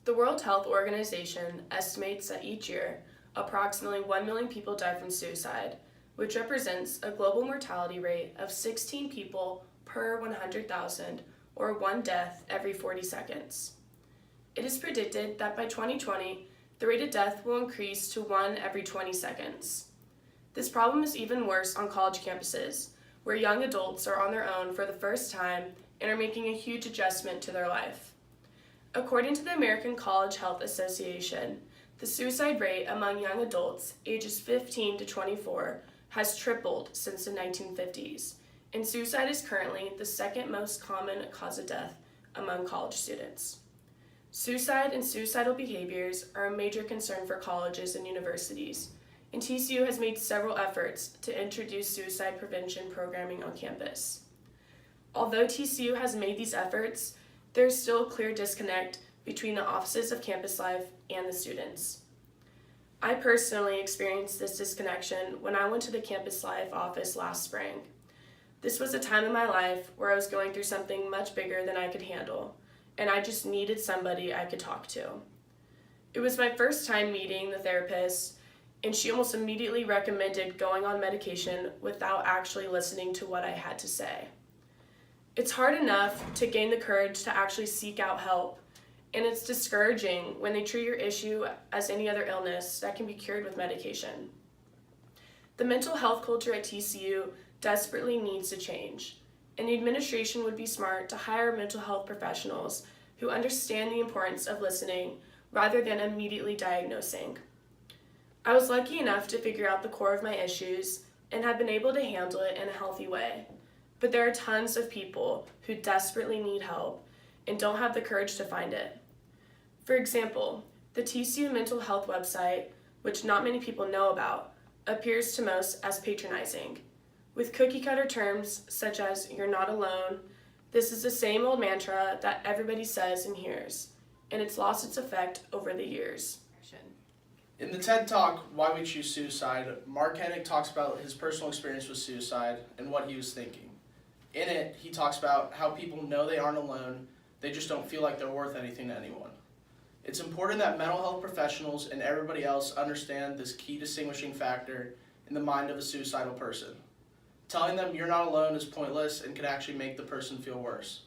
The World Health Organization estimates that each year, approximately 1 million people die from suicide, which represents a global mortality rate of 16 people per 100,000, or 1 death every 40 seconds. It is predicted that by 2020, the rate of death will increase to 1 every 20 seconds. This problem is even worse on college campuses, where young adults are on their own for the first time and are making a huge adjustment to their life. According to the American College Health Association, the suicide rate among young adults ages 15 to 24 has tripled since the 1950s, and suicide is currently the second most common cause of death among college students. Suicide and suicidal behaviors are a major concern for colleges and universities, and TCU has made several efforts to introduce suicide prevention programming on campus. Although TCU has made these efforts, there is still a clear disconnect between the offices of campus life and the students. I personally experienced this disconnection when I went to the campus life office last spring. This was a time in my life where I was going through something much bigger than I could handle, and I just needed somebody I could talk to. It was my first time meeting the therapist, and she almost immediately recommended going on medication without actually listening to what I had to say. It's hard enough to gain the courage to actually seek out help, and it's discouraging when they treat your issue as any other illness that can be cured with medication. The mental health culture at TCU desperately needs to change, and the administration would be smart to hire mental health professionals who understand the importance of listening rather than immediately diagnosing. I was lucky enough to figure out the core of my issues and have been able to handle it in a healthy way. But there are tons of people who desperately need help and don't have the courage to find it. For example, the TCU mental health website, which not many people know about, appears to most as patronizing, with cookie-cutter terms such as "you're not alone." This is the same old mantra that everybody says and hears, and it's lost its effect over the years. In the TED Talk, Why We Choose Suicide, Mark Hennick talks about his personal experience with suicide and what he was thinking. In it, he talks about how people know they aren't alone, they just don't feel like they're worth anything to anyone. It's important that mental health professionals and everybody else understand this key distinguishing factor in the mind of a suicidal person. Telling them you're not alone is pointless and could actually make the person feel worse.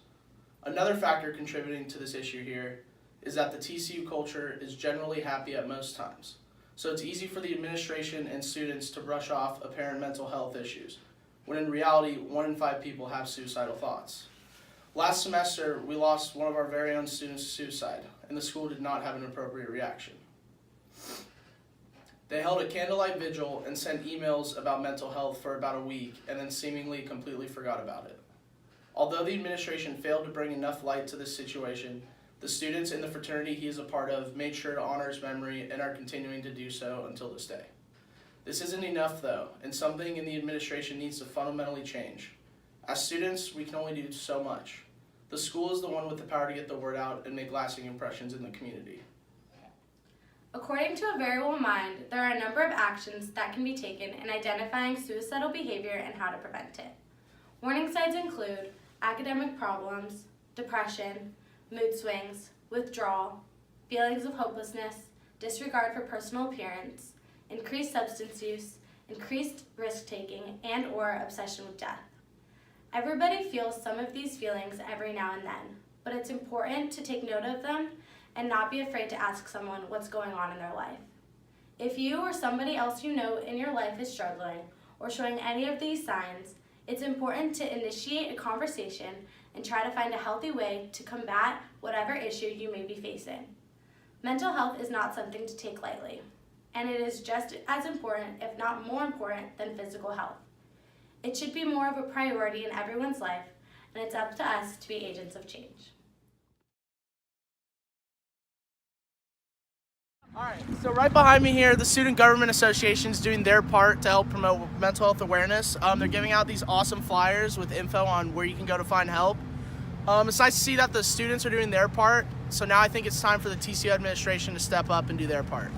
Another factor contributing to this issue here is that the TCU culture is generally happy at most times. So it's easy for the administration and students to brush off apparent mental health issues, when in reality, 1 in 5 people have suicidal thoughts. Last semester, we lost one of our very own students to suicide, and the school did not have an appropriate reaction. They held a candlelight vigil and sent emails about mental health for about a week, and then seemingly completely forgot about it. Although the administration failed to bring enough light to this situation, the students in the fraternity he is a part of made sure to honor his memory and are continuing to do so until this day. This isn't enough though, and something in the administration needs to fundamentally change. As students, we can only do so much. The school is the one with the power to get the word out and make lasting impressions in the community. According to A Variable Mind, there are a number of actions that can be taken in identifying suicidal behavior and how to prevent it. Warning signs include academic problems, depression, mood swings, withdrawal, feelings of hopelessness, disregard for personal appearance, increased substance use, increased risk-taking, and/or obsession with death. Everybody feels some of these feelings every now and then, but it's important to take note of them and not be afraid to ask someone what's going on in their life. If you or somebody else you know in your life is struggling or showing any of these signs, it's important to initiate a conversation and try to find a healthy way to combat whatever issue you may be facing. Mental health is not something to take lightly, and it is just as important, if not more important, than physical health. It should be more of a priority in everyone's life, and it's up to us to be agents of change. All right, so right behind me here, the Student Government Association is doing their part to help promote mental health awareness. They're giving out these awesome flyers with info on where you can go to find help. It's nice to see that the students are doing their part, so now I think it's time for the TCU administration to step up and do their part.